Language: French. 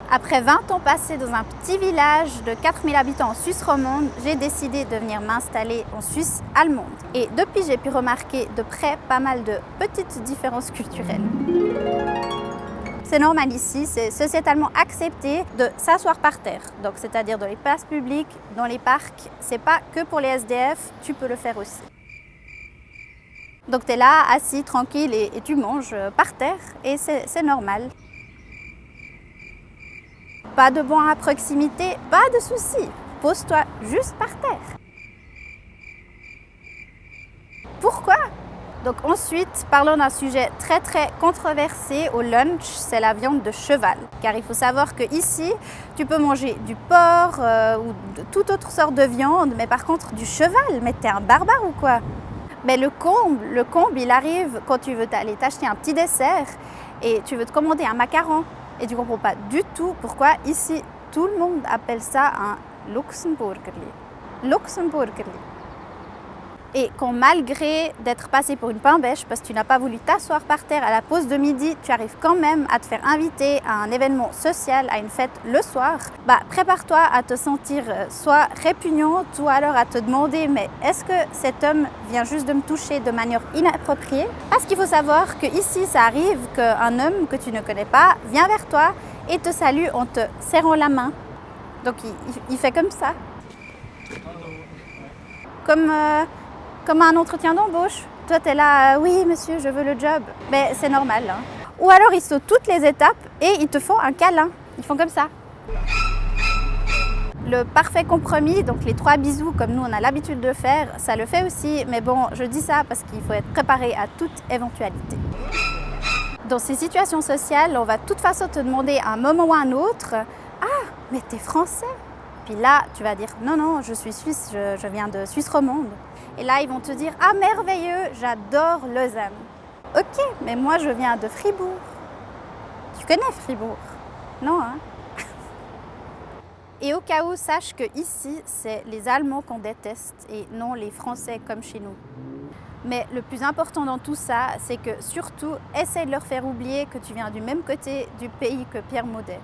Après 20 ans passés dans un petit village de 4000 habitants en Suisse romande, j'ai décidé de venir m'installer en Suisse allemande. Et depuis, j'ai pu remarquer de près pas mal de petites différences culturelles. C'est normal ici, c'est sociétalement accepté de s'asseoir par terre. Donc, c'est-à-dire dans les places publiques, dans les parcs. C'est pas que pour les SDF, tu peux le faire aussi. Donc, tu es là, assis, tranquille et tu manges par terre et c'est normal. Pas de banc à proximité, pas de souci. Pose-toi juste par terre. Pourquoi? Donc ensuite, parlons d'un sujet très controversé au lunch, c'est la viande de cheval. Car il faut savoir qu'ici, tu peux manger du porc ou de toute autre sorte de viande, mais par contre du cheval, mais t'es un barbare ou quoi? Mais le comble, il arrive quand tu veux aller t'acheter un petit dessert et tu veux te commander un macaron. Et tu ne comprends pas du tout pourquoi ici, tout le monde appelle ça un Luxemburgerli. Luxemburgerli. Et quand malgré d'être passé pour une pain-bêche, parce que tu n'as pas voulu t'asseoir par terre à la pause de midi, tu arrives quand même à te faire inviter à un événement social, à une fête le soir, prépare-toi à te sentir soit répugnante ou alors à te demander mais est-ce que cet homme vient juste de me toucher de manière inappropriée? Parce qu'il faut savoir qu'ici, ça arrive qu'un homme que tu ne connais pas vient vers toi et te salue en te serrant la main. Donc il fait comme ça. Comme un entretien d'embauche. Toi, tu es là, oui, monsieur, je veux le job. Mais c'est normal. Hein. Ou alors, ils sautent toutes les étapes et ils te font un câlin. Ils font comme ça. Le parfait compromis, donc les 3 bisous, comme nous, on a l'habitude de faire, ça le fait aussi. Mais bon, je dis ça parce qu'il faut être préparé à toute éventualité. Dans ces situations sociales, on va de toute façon te demander à un moment ou à un autre, « Ah, mais t'es français ?» Puis là, tu vas dire « Non, non, je suis suisse, je viens de Suisse romande. » Et là, ils vont te dire « Ah, merveilleux, j'adore Lausanne. » Ok, mais moi, je viens de Fribourg. Tu connais Fribourg? Non, hein? Et au cas où, sache que ici, c'est les Allemands qu'on déteste et non les Français comme chez nous. Mais le plus important dans tout ça, c'est que surtout, essaie de leur faire oublier que tu viens du même côté du pays que Pierre Maudet.